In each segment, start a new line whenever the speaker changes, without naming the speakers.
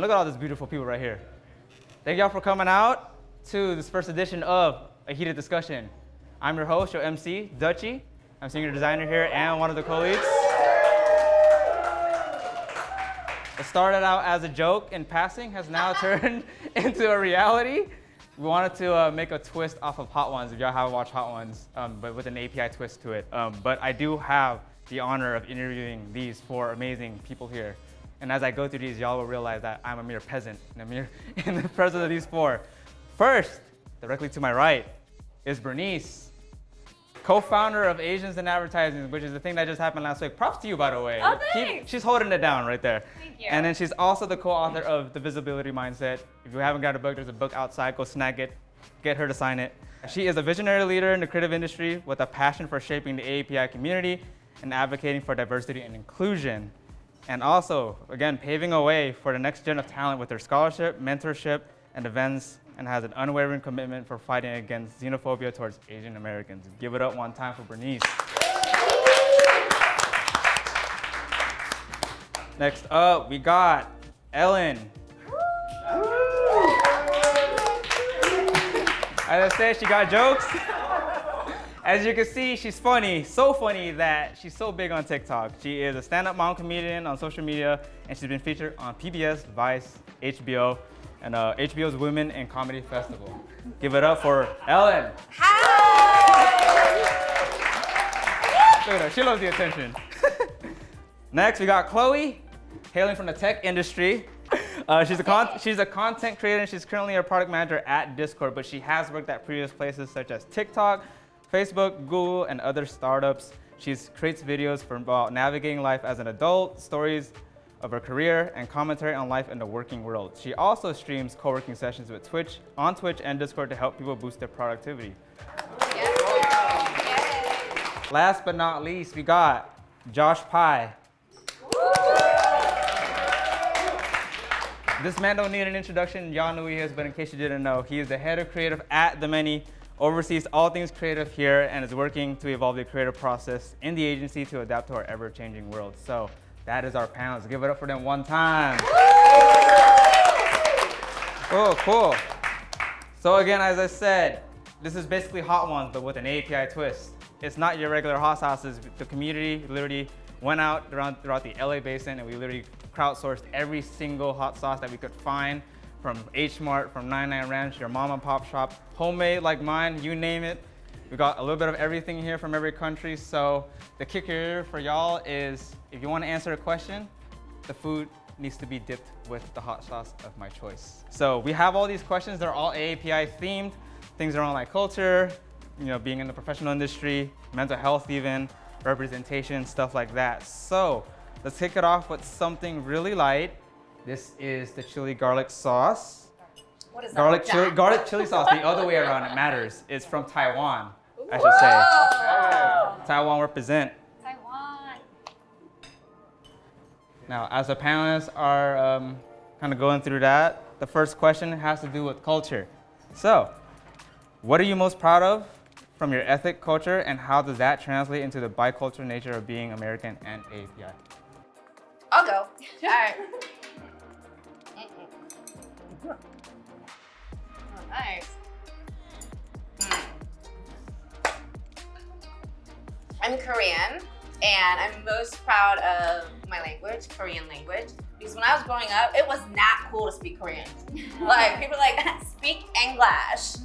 look at all these beautiful people right here. Thank y'all for coming out to this first edition of A Heated Discussion. I'm your host, your MC, Duch. I'm senior designer here and one of the co-leads. It started out as a joke in passing, has now turned into a reality. We wanted to make a twist off of Hot Ones, if y'all haven't watched Hot Ones, but with an API twist to it. But I do have the honor of interviewing these four amazing people here. And as I go through these, y'all will realize that I'm a mere peasant in the presence of these four. First, directly to my right, is Bernice, co-founder of Asians in Advertising, which is the thing that just happened last week. Props to you, by the way.
Oh, thanks.
She's holding it down right there.
Thank you.
And then she's also the co-author of The Visibility Mindset. If you haven't got a book, there's a book outside. Go snag it. Get her to sign it. She is a visionary leader in the creative industry with a passion for shaping the AAPI community and advocating for diversity and inclusion. And also, again, paving a way for the next gen of talent with her scholarship, mentorship, and events, and has an unwavering commitment for fighting against xenophobia towards Asian Americans. Give it up one time for Bernice. Next up, we got Ellen. As I said, she got jokes. As you can see, she's funny, so funny that she's so big on TikTok. She is a stand-up mom comedian on social media, and she's been featured on PBS, Vice, HBO, and HBO's Women in Comedy Festival. Give it up for Ellen. Hi! Look at her, she loves the attention. Next, we got Chloe, hailing from the tech industry. She's a content creator, and she's currently a product manager at Discord, but she has worked at previous places such as TikTok, Facebook, Google, and other startups. She creates videos about navigating life as an adult, stories of her career, and commentary on life in the working world. She also streams co-working sessions on Twitch and Discord to help people boost their productivity. Yes. Last but not least, we got Josh Pai. This man don't need an introduction. Y'all know who he is, but in case you didn't know, he is the head of creative at The Many, oversees all things creative here, and is working to evolve the creative process in the agency to adapt to our ever-changing world. So that is our panelists. Give it up for them one time. Oh, cool. So again, as I said, this is basically Hot Ones, but with an API twist. It's not your regular hot sauces. The community literally went out throughout the LA basin, and we literally crowdsourced every single hot sauce that we could find, from H Mart, from 99 Ranch, your mom and pop shop, homemade like mine, you name it. We got a little bit of everything here from every country. So the kicker for y'all is, if you want to answer a question, the food needs to be dipped with the hot sauce of my choice. So we have all these questions. They're all AAPI themed. Things around like culture, being in the professional industry, mental health even, representation, stuff like that. So let's kick it off with something really light. This is the chili garlic sauce.
What is
garlic
that?
Garlic chili sauce, the other way around, it matters. It's from Taiwan, I should say. Taiwan represent.
Taiwan.
Now, as the panelists are kind of going through that, the first question has to do with culture. So, what are you most proud of from your ethnic culture, and how does that translate into the bicultural nature of being American and API?
I'll go. All right. Nice. I'm Korean, and I'm most proud of my language, Korean language, because when I was growing up, it was not cool to speak Korean. Like, people were like, speak English.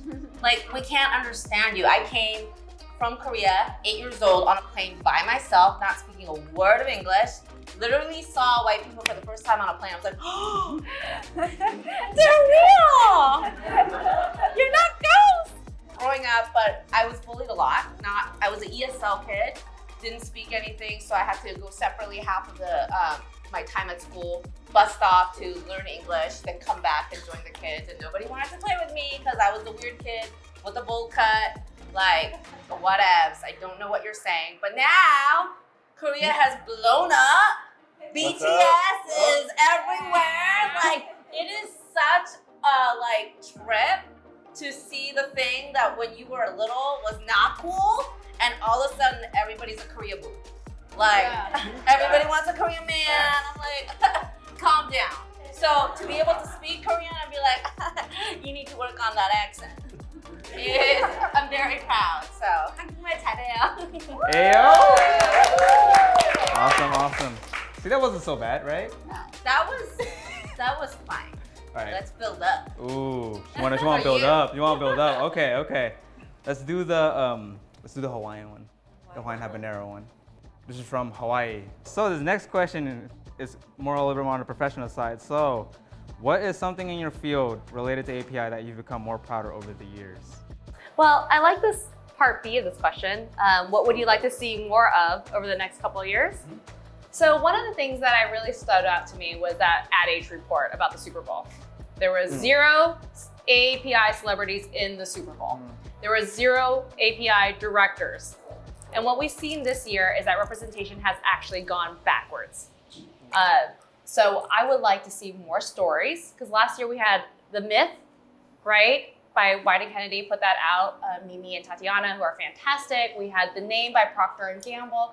Like, we can't understand you. I came from Korea, 8 years old, on a plane by myself, not speaking a word of English. Literally saw white people for the first time on a plane. I was like, oh, they're real! You're not ghosts! Growing up, but I was bullied a lot. I was an ESL kid, didn't speak anything, so I had to go separately half of the my time at school, bust off to learn English, then come back and join the kids, and nobody wanted to play with me because I was the weird kid with the bowl cut. Like, whatevs, I don't know what you're saying. But now, Korea has blown up. BTS is everywhere. Like, it is such a trip to see the thing that when you were little was not cool, and all of a sudden everybody's a Korea boo. Like, everybody wants a Korean man. I'm like, calm down. So to be able to speak Korean and be like, you need to work on that accent. I'm very proud. So 한국말 잘해요.
Ayo! Awesome. See, that wasn't so bad, right?
No, that was fine.
All right.
Let's build up.
Ooh, you want to build up? You want to build up? Okay. Let's do the Hawaiian one, the Hawaiian habanero one. This is from Hawaii. So this next question is more a little bit more on the professional side. So, what is something in your field related to API that you've become more proud of over the years?
Well, I like this part B of this question. What would you like to see more of over the next couple of years? So one of the things that I really stood out to me was that Ad Age report about the Super Bowl. There was 0 API celebrities in the Super Bowl. There was 0 API directors. And what we've seen this year is that representation has actually gone backwards. So I would like to see more stories, because last year we had The Myth, right? By White and Kennedy put that out, Mimi and Tatiana, who are fantastic. We had The Name by Procter & Gamble,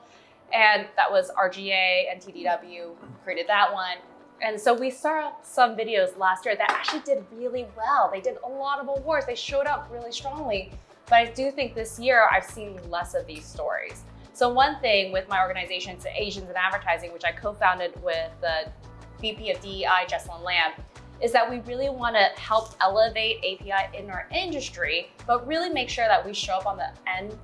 and that was RGA and TDW created that one. And so we saw some videos last year that actually did really well. They did a lot of awards. They showed up really strongly. But I do think this year I've seen less of these stories. So one thing with my organization, Asians in Advertising, which I co-founded with the VP of DEI, Jessalyn Lamb, is that we really want to help elevate API in our industry, but really make sure that we show up on the end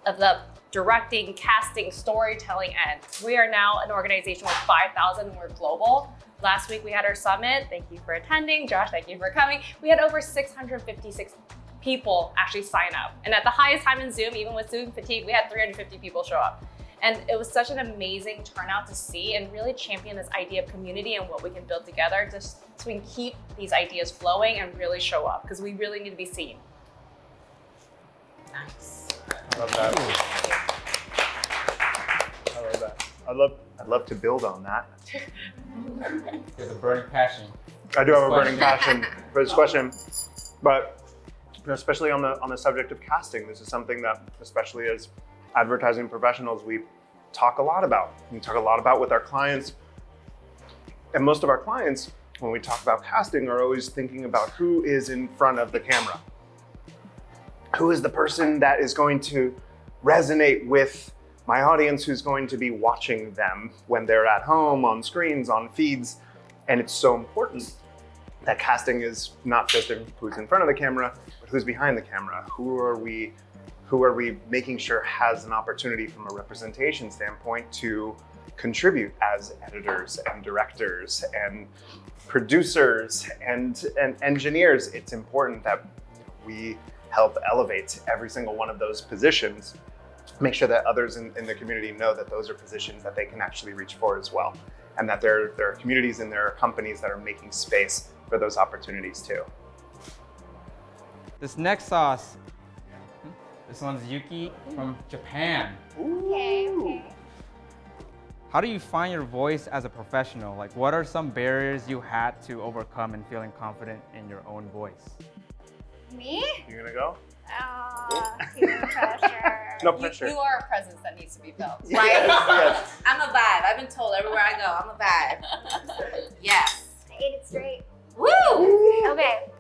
of the directing, casting, storytelling end. We are now an organization with 5,000 and we're global. Last week we had our summit. Thank you for attending. Josh, thank you for coming. We had over 656 people actually sign up. And at the highest time in Zoom, even with Zoom fatigue, we had 350 people show up. And it was such an amazing turnout to see and really champion this idea of community and what we can build together just so we can keep these ideas flowing and really show up, because we really need to be seen.
Nice.
I love that. I love that. I'd love to build on that.
There's a burning passion.
I do have a burning passion for this question, but especially on the subject of casting, this is something that, especially as advertising professionals, we talk a lot about. We talk a lot about with our clients, and most of our clients, when we talk about casting, are always thinking about who is in front of the camera. Who is the person that is going to resonate with my audience, who's going to be watching them when they're at home, on screens, on feeds. And it's so important that casting is not just who's in front of the camera, but who's behind the camera. Who are we making sure has an opportunity from a representation standpoint to contribute as editors and directors and producers and engineers. It's important that we help elevate every single one of those positions, make sure that others in the community know that those are positions that they can actually reach for as well, and that there are communities and there are companies that are making space for those opportunities too.
This next sauce, this one's Yuki from Japan.
Okay.
How do you find your voice as a professional? Like, what are some barriers you had to overcome in feeling confident in your own voice?
Me?
You gonna go?
Peer pressure.
No pressure.
You are a presence that needs to be felt.
Right?
Yes.
I'm a vibe. I've been told everywhere I go, I'm a vibe. Yes.
I ate it straight.
Woo!
Okay.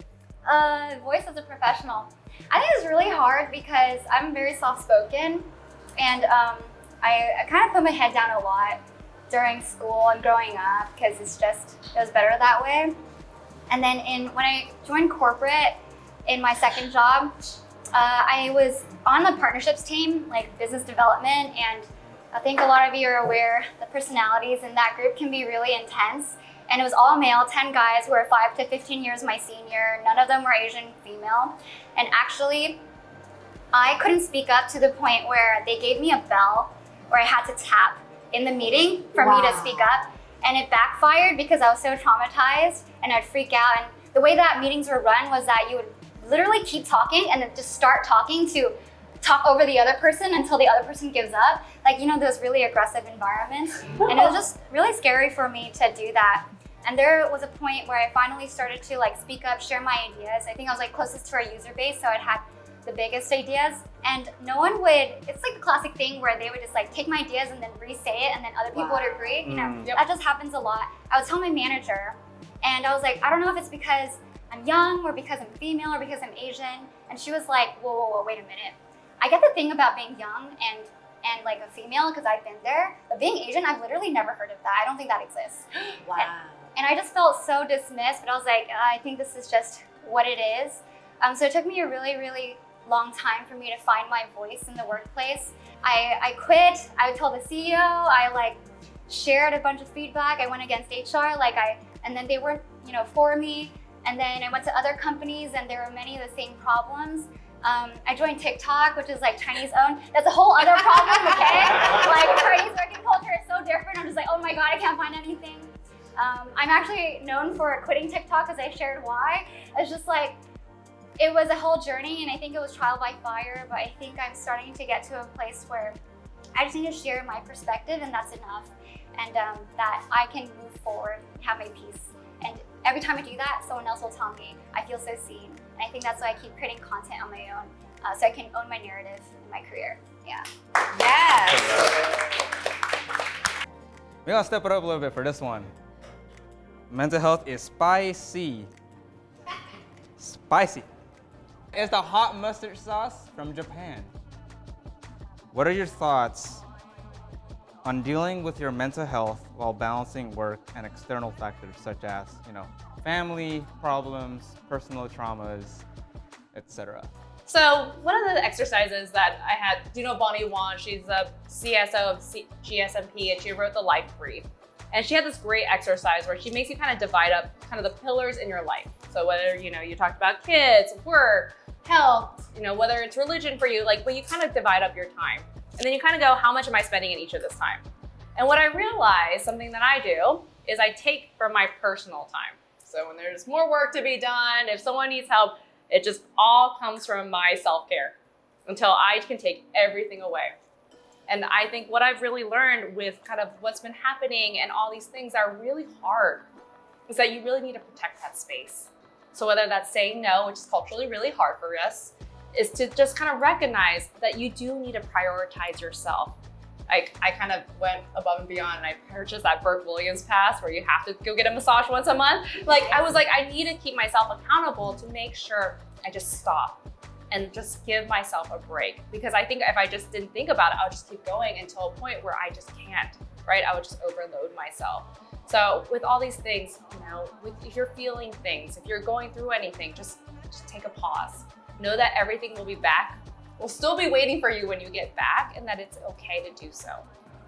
Voice as a professional. I think it's really hard because I'm very soft-spoken, and I kind of put my head down a lot during school and growing up because it was better that way. And then when I joined corporate in my second job, I was on the partnerships team, like business development, and I think a lot of you are aware the personalities in that group can be really intense. And it was all male, 10 guys who were 5 to 15 years my senior. None of them were Asian female. And actually, I couldn't speak up to the point where they gave me a bell where I had to tap in the meeting for me to speak up. And it backfired because I was so traumatized and I'd freak out. And the way that meetings were run was that you would literally keep talking and then just start talking to talk over the other person until the other person gives up. Like, you know, those really aggressive environments. And it was just really scary for me to do that. And there was a point where I finally started to like speak up, share my ideas. I think I was like closest to our user base, so I'd had the biggest ideas. And no one would, it's like the classic thing where they would just like take my ideas and then re-say it and then other people would agree. You know, that just happens a lot. I was telling my manager, And I was like, I don't know if it's because I'm young or because I'm female or because I'm Asian. And she was like, whoa, wait a minute. I get the thing about being young and like a female because I've been there, but being Asian, I've literally never heard of that. I don't think that exists.
Wow.
And I just felt so dismissed, but I was like, I think this is just what it is. So it took me a really, really long time for me to find my voice in the workplace. I quit, I told the CEO, I like shared a bunch of feedback. I went against HR, and then they weren't, for me. And then I went to other companies and there were many of the same problems. I joined TikTok, which is like Chinese owned. That's a whole other problem, okay? Like Chinese working culture is so different. I'm just like, oh my God, I can't find anything. I'm actually known for quitting TikTok because I shared why. It's just like, it was a whole journey and I think it was trial by fire, but I think I'm starting to get to a place where I just need to share my perspective and that's enough. And that I can move forward, have my peace. And every time I do that, someone else will tell me, I feel so seen. And I think that's why I keep creating content on my own, so I can own my narrative in my career. Yeah.
Yes.
We're gonna step it up a little bit for this one. Mental health is spicy. Spicy. It's the hot mustard sauce from Japan. What are your thoughts on dealing with your mental health while balancing work and external factors such as, family problems, personal traumas, etc.?
So one of the exercises that I had, Bonnie Wong, she's a CSO of GSMP, and she wrote the Life Brief. And she had this great exercise where she makes you kind of divide up kind of the pillars in your life. So whether, you talked about kids, work, health, whether it's religion for you, but you kind of divide up your time. And then you kind of go, how much am I spending in each of this time? And what I realized, something that I do, is I take from my personal time. So when there's more work to be done, if someone needs help, it just all comes from my self-care until I can take everything away. And I think what I've really learned with kind of what's been happening and all these things that are really hard is that you really need to protect that space. So whether that's saying no, which is culturally really hard for us, is to just kind of recognize that you do need to prioritize yourself. I kind of went above and beyond and I purchased that Burke Williams pass where you have to go get a massage once a month. I was like, I need to keep myself accountable to make sure I just stop and just give myself a break. Because I think if I just didn't think about it, I would just keep going until a point where I just can't, right? I would just overload myself. So with all these things, if you're feeling things, if you're going through anything, just take a pause. Know that everything will be back. We'll still be waiting for you when you get back and that it's okay to do so.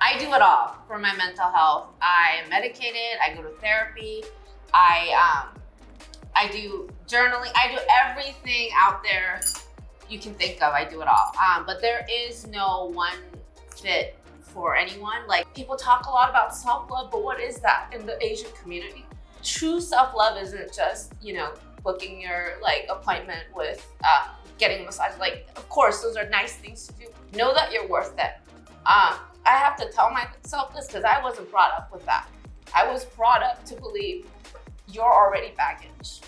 I do it all for my mental health. I am medicated, I go to therapy, I do journaling, I do everything out there you can think of, I do it all. But there is no one fit for anyone. People talk a lot about self-love, but what is that in the Asian community? True self-love isn't just, booking your appointment with getting a massage. Of course, those are nice things to do. Know that you're worth it. I have to tell myself this because I wasn't brought up with that. I was brought up to believe you're already baggage.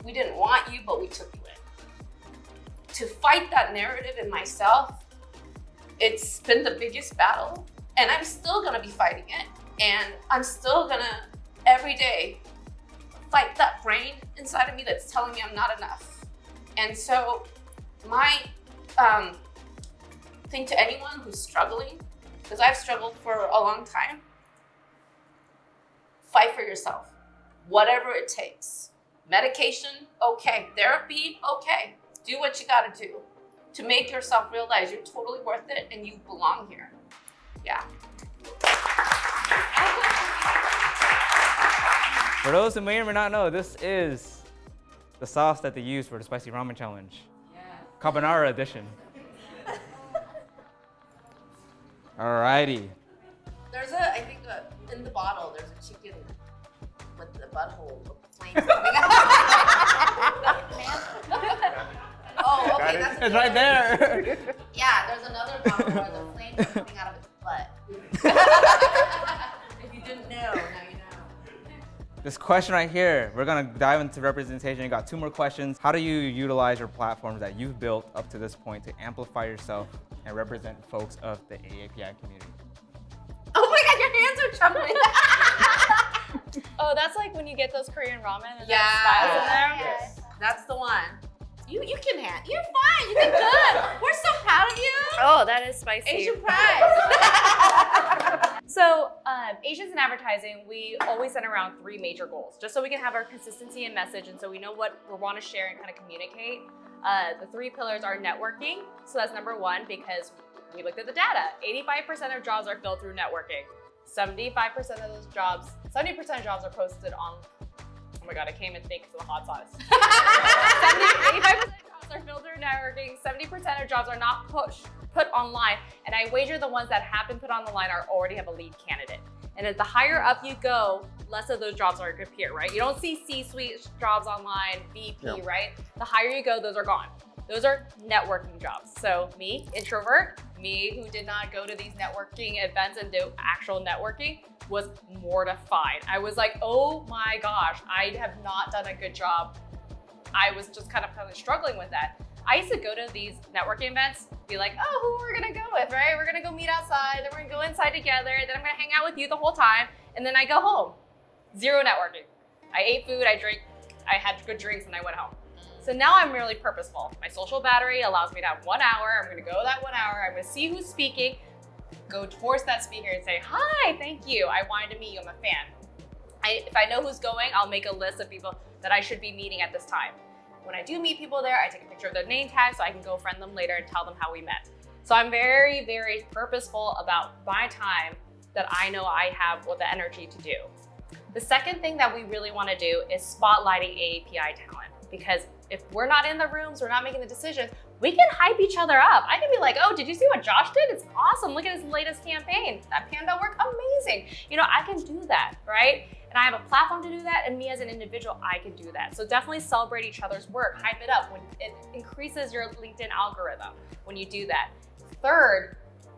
We didn't want you, but we took you in. To fight that narrative in myself, it's been the biggest battle, and I'm still gonna be fighting it. And I'm still gonna, every day, fight that brain inside of me that's telling me I'm not enough. And so my thing to anyone who's struggling, because I've struggled for a long time, fight for yourself, whatever it takes. Medication, okay. Therapy, okay. Do what you gotta do to make yourself realize you're totally worth it and you belong here. Yeah.
For those who may or may not know, this is the sauce that they use for the spicy ramen challenge.
Yeah.
Carbonara edition. Alrighty.
There's I think in the bottle, there's a chicken with the butthole with the flame coming out. Oh, okay, that's
It's right there.
Yeah, there's another bottle where the flame is coming out of its butt. If you didn't know, now you know.
This question right here, we're gonna dive into representation. You got 2 more questions. How do you utilize your platforms that you've built up to this point to amplify yourself and represent folks of the AAPI community?
Oh my God, your hands are trembling.
Oh, that's like when you get those Korean ramen and
Yeah.
there's spice in there.
Yes.
That's the one. You can handle. You're fine. You did good. We're so proud of you.
Oh, that is spicy.
Asian pride.
So, Asians in advertising, we always set around 3 major goals, just so we can have our consistency and message, and so we know what we want to share and kind of communicate. The 3 pillars are networking. So that's number 1 because we looked at the data. 85% of jobs are filled through networking. 75% of those jobs, 70% of jobs are posted on. Oh my God, I can't even think because of the hot sauce. 85% of jobs are filled through networking. 70% of jobs are not put online. And I wager the ones that have been put on the line already have a lead candidate. And as the higher up you go, less of those jobs are going to appear, right? You don't see C-suite jobs online, VP, right? The higher you go, those are gone. Those are networking jobs. So me, introvert, me who did not go to these networking events and do actual networking, was mortified. I was like, oh my gosh, I have not done a good job. I was just kind of struggling with that. I used to go to these networking events, be like, oh, who are we gonna go with, right? We're gonna go meet outside, then we're gonna go inside together, then I'm gonna hang out with you the whole time, and then I go home. Zero networking. I ate food, I drank, I had good drinks, and I went home. So now I'm really purposeful. My social battery allows me to have 1 hour. I'm gonna go that 1 hour, I'm gonna see who's speaking, go towards that speaker and say, hi, thank you, I wanted to meet you, I'm a fan. If I know who's going, I'll make a list of people that I should be meeting at this time. When I do meet people there, I take a picture of their name tag so I can go friend them later and tell them how we met. So I'm very, very purposeful about my time that I know I have with the energy to do. The second thing that we really want to do is spotlighting AAPI talent, because if we're not in the rooms, we're not making the decisions, we can hype each other up. I can be like, oh, did you see what Josh did? It's awesome. Look at his latest campaign. That panda work, amazing. You know, I can do that, right? And I have a platform to do that, and me as an individual, I can do that. So definitely celebrate each other's work, hype it up. When it increases your LinkedIn algorithm when you do that. Third,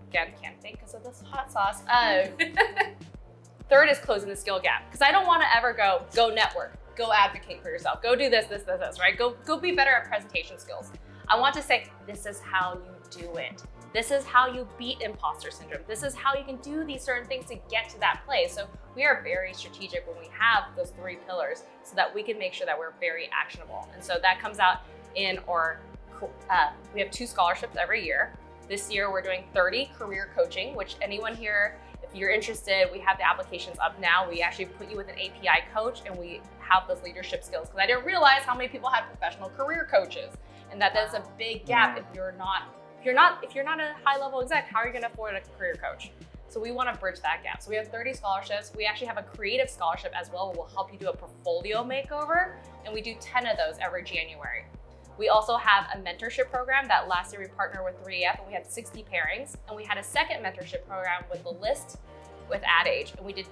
again, can't think because of this hot sauce. Third is closing the skill gap, because I don't want to ever go network, go advocate for yourself, go do this, right? Go be better at presentation skills. I want to say, this is how you do it. This is how you beat imposter syndrome. This is how you can do these certain things to get to that place. So we are very strategic when we have those 3 pillars so that we can make sure that we're very actionable. And so that comes out in our, we have 2 scholarships every year. This year we're doing 30 career coaching, which anyone here, if you're interested, we have the applications up now. We actually put you with an API coach and we have those leadership skills, because I didn't realize how many people had professional career coaches, and that's a big gap. If you're not a high-level exec, how are you going to afford a career coach? So we want to bridge that gap. So we have 30 scholarships. We actually have a creative scholarship as well, where we'll help you do a portfolio makeover, and we do 10 of those every January. We also have a mentorship program that last year we partnered with 3EF, and we had 60 pairings, and we had a second mentorship program with The List with Ad Age, and we did,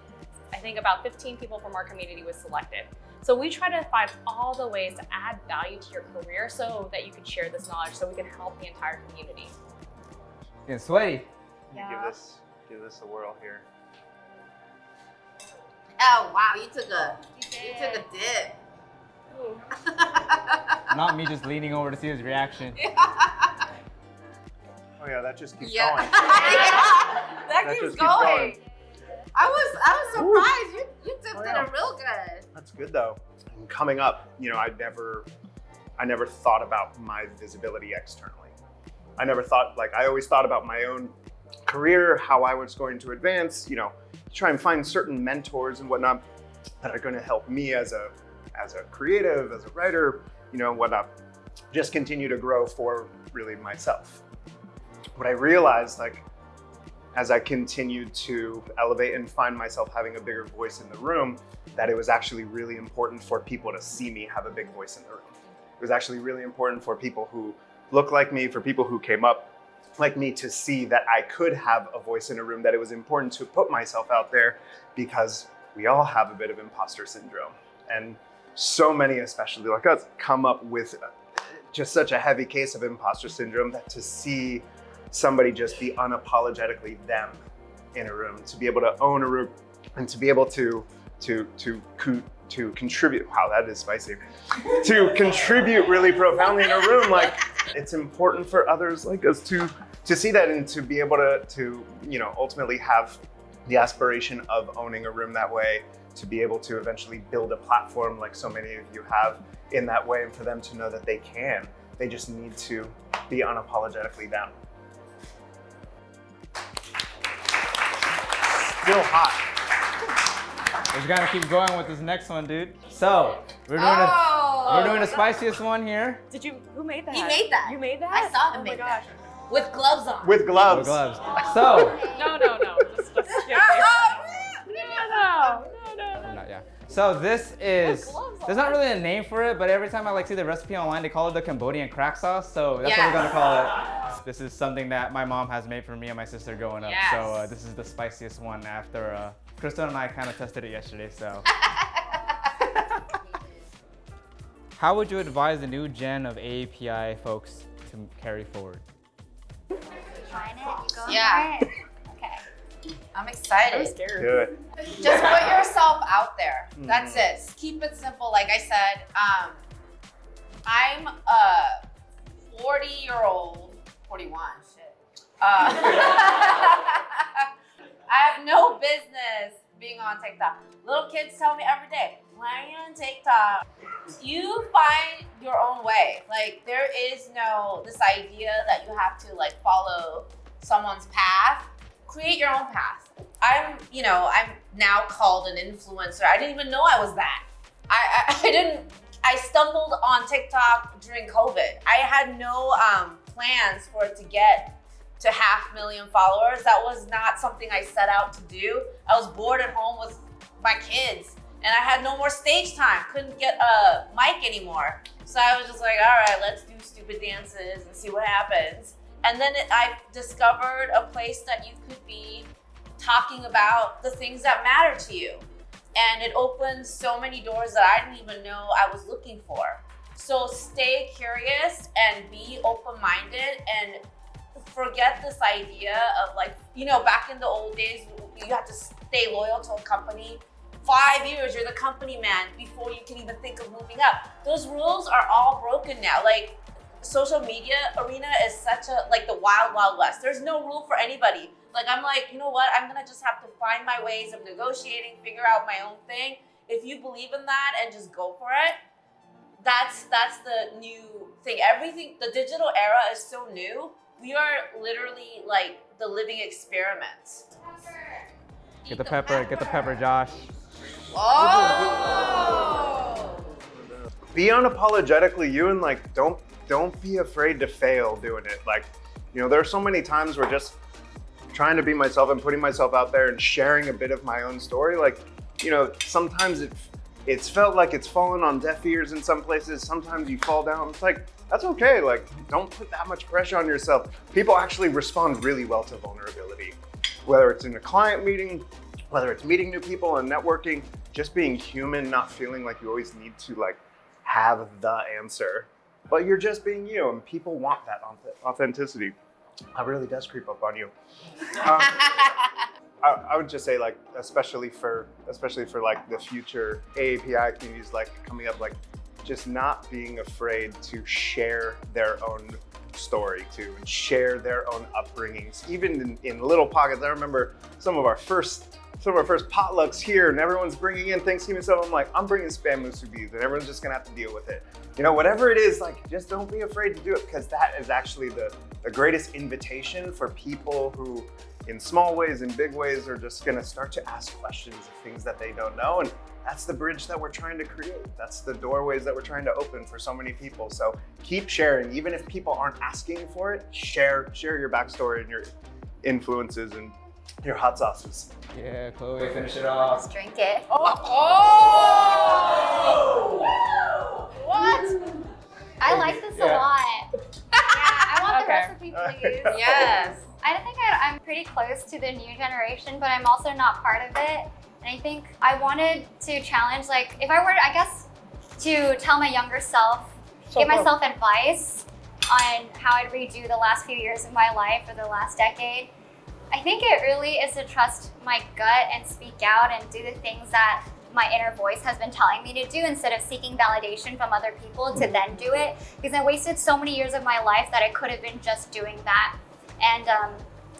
I think about 15 people from our community was selected. So we try to find all the ways to add value to your career so that you can share this knowledge, so we can help the entire community.
Getting sweaty.
Yeah.
Give this a whirl here.
Oh wow, you took a dip.
Ooh.
Not me just leaning over to see his reaction.
Oh yeah, that just keeps
Yeah.
going.
That keeps
just keeps
going.
going.
I was surprised. You dipped in it real good.
That's good though. And coming up, you know, I never thought about my visibility externally. I never thought, like, I always thought about my own career, how I was going to advance, you know, try and find certain mentors and whatnot that are going to help me as a creative, as a writer, you know, whatnot, just continue to grow for really myself. What I realized, like, as I continued to elevate and find myself having a bigger voice in the room, that it was actually really important for people to see me have a big voice in the room. It was actually really important for people who look like me, for people who came up like me, to see that I could have a voice in a room, that it was important to put myself out there, because we all have a bit of imposter syndrome. And so many, especially like us, come up with just such a heavy case of imposter syndrome, that to see somebody just be unapologetically them in a room, to be able to own a room, and to be able to contribute, wow, that is spicy, to contribute really profoundly in a room, like, it's important for others like us to see that, and to be able to you know, ultimately have the aspiration of owning a room that way, to be able to eventually build a platform like so many of you have in that way, and for them to know that they can. They just need to be unapologetically them. Still hot.
We're just gonna keep going with this next one, dude. So we're doing the spiciest one here.
Who made that?
He made that.
You made that?
I saw him
Oh
make
my gosh.
that. With gloves on.
With gloves.
So
No. Just skip it. No.
yeah. So this is
gloves on.
there's not really a name for it, but every time I like see the recipe online, they call it the Cambodian crack sauce. So that's what we're gonna call it. This is something that my mom has made for me and my sister growing up.
Yes.
So this is the spiciest one after Crystal and I kind of tested it yesterday. So how would you advise the new gen of AAPI folks to carry forward?
Trying it? You going
Yeah.
for it? Okay.
I'm excited.
I'm scared.
Do it.
Just put yourself out there. That's it. Keep it simple. Like I said, I'm a 40-year-old, 41, shit. I have no business being on TikTok. Little kids tell me every day, why are you on TikTok? You find your own way. Like, there is no, this idea that you have to like follow someone's path. Create your own path. I'm now called an influencer. I didn't even know I was that. I stumbled on TikTok during COVID. I had no plans for it to get to 500,000 followers. That was not something I set out to do. I was bored at home with my kids and I had no more stage time. Couldn't get a mic anymore. So I was just like, all right, let's do stupid dances and see what happens. And then I discovered a place that you could be talking about the things that matter to you. And it opened so many doors that I didn't even know I was looking for. So stay curious and be open-minded and forget this idea of like, back in the old days, you had to stay loyal to a company. 5 years, you're the company man before you can even think of moving up. Those rules are all broken now. Like, social media arena is such a, like, the wild, wild west. There's no rule for anybody. Like, I'm like, you know what? I'm gonna just have to find my ways of negotiating, figure out my own thing. If you believe in that and just go for it, that's the new thing. Everything, the digital era is so new. We are literally like the living experiments.
Get the pepper, Josh.
Oh!
Be unapologetically you, and like don't be afraid to fail doing it. Like, there are so many times where just trying to be myself and putting myself out there and sharing a bit of my own story, like, sometimes it's felt like it's fallen on deaf ears in some places. Sometimes you fall down. It's like, that's okay. Like, don't put that much pressure on yourself. People actually respond really well to vulnerability, whether it's in a client meeting, whether it's meeting new people and networking, just being human, not feeling like you always need to like have the answer, but you're just being you, and people want that authenticity. It really does creep up on you. I would just say, like, especially for like the future AAPI communities, like coming up, like just not being afraid to share their own story too, and share their own upbringings, even in little pockets. I remember some of our first potlucks here, and everyone's bringing in Thanksgiving stuff. I'm like, I'm bringing spam musubis, and everyone's just gonna have to deal with it. Whatever it is, like, just don't be afraid to do it, because that is actually the greatest invitation for people who, in small ways, in big ways, are just gonna start to ask questions of things that they don't know. And that's the bridge that we're trying to create. That's the doorways that we're trying to open for so many people. So keep sharing, even if people aren't asking for it. Share your backstory and your influences and your hot sauces.
Yeah, Chloe, finish it off.
Just drink it.
What?
I like this a lot. Yeah, I want the recipe, please.
Yes.
I think I'm pretty close to the new generation, but I'm also not part of it. And I think I wanted to challenge, like, if I were, I guess, to tell my younger self, give myself advice on how I'd redo the last few years of my life or the last decade, I think it really is to trust my gut and speak out and do the things that my inner voice has been telling me to do, instead of seeking validation from other people to then do it. Because I wasted so many years of my life that I could have been just doing that. And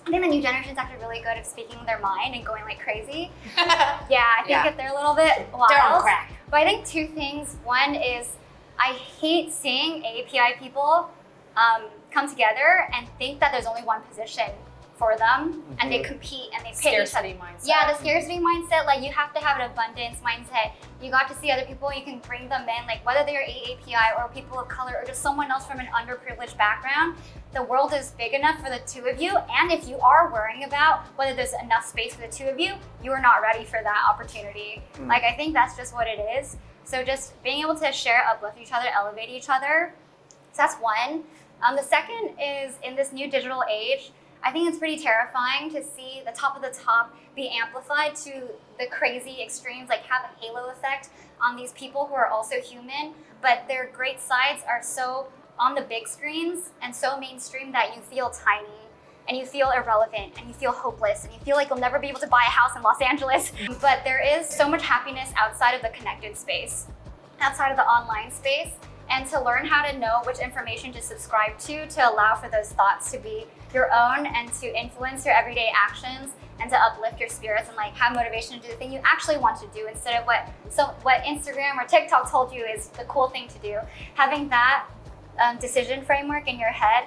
I think the new generation is actually really good at speaking their mind and going like crazy. Yeah, I think that they're a little bit wild.
They're on crack.
But I think two things. One is I hate seeing API people come together and think that there's only one position for them, and they compete and they pit each other.
Scarcity mindset.
Yeah, the scarcity mindset. Like you have to have an abundance mindset. You got to see other people. You can bring them in, like whether they're AAPI or people of color or just someone else from an underprivileged background. The world is big enough for the two of you, and if you are worrying about whether there's enough space for the two of you, you are not ready for that opportunity. Like I think that's just what it is. So just being able to share, uplift each other, elevate each other. So that's one. The second is in this new digital age, I think it's pretty terrifying to see the top of the top be amplified to the crazy extremes, like have a halo effect on these people who are also human, but their great sides are so on the big screens and so mainstream that you feel tiny and you feel irrelevant and you feel hopeless and you feel like you'll never be able to buy a house in Los Angeles. But there is so much happiness outside of the connected space, outside of the online space. And to learn how to know which information to subscribe to allow for those thoughts to be your own and to influence your everyday actions and to uplift your spirits and like have motivation to do the thing you actually want to do instead of what Instagram or TikTok told you is the cool thing to do. Having that decision framework in your head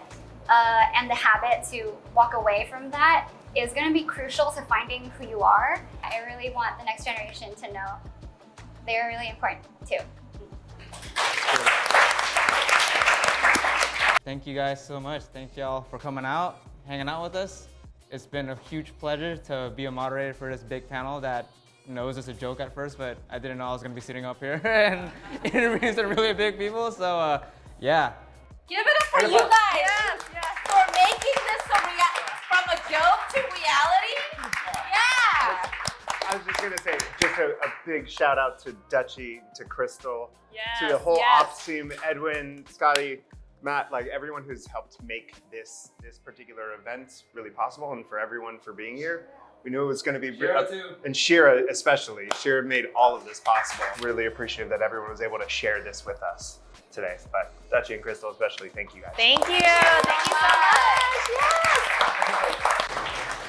and the habit to walk away from that is going to be crucial to finding who you are. I really want the next generation to know they're really important too.
Thank you guys so much. Thank y'all for coming out, hanging out with us. It's been a huge pleasure to be a moderator for this big panel that, you know, it was just a joke at first, but I didn't know I was gonna be sitting up here and interviewing some really big people. So yeah.
Give it up for you guys for making this from a joke to reality. Yeah.
I was just gonna say, just a big shout out to Duchy, to Crystal,
Yes,
to the whole
yes.
ops team, Edwin, Scotty, Matt, like everyone who's helped make this particular event really possible, and for everyone for being here. We knew it was going to be, and Shera especially. Shera made all of this possible. Really appreciative that everyone was able to share this with us today. But Duchy and Crystal especially, thank you guys.
Thank you. Thank you so much.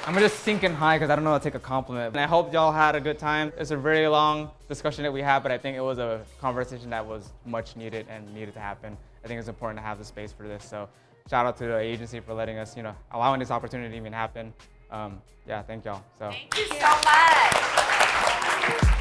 I'm gonna just sink in high because I don't know how to take a compliment. And I hope y'all had a good time. It's a very long discussion that we had, but I think it was a conversation that was much needed and needed to happen. I think it's important to have the space for this. So shout out to the agency for letting us, you know, allowing this opportunity to even happen. Yeah, thank y'all. So.
Thank you so much.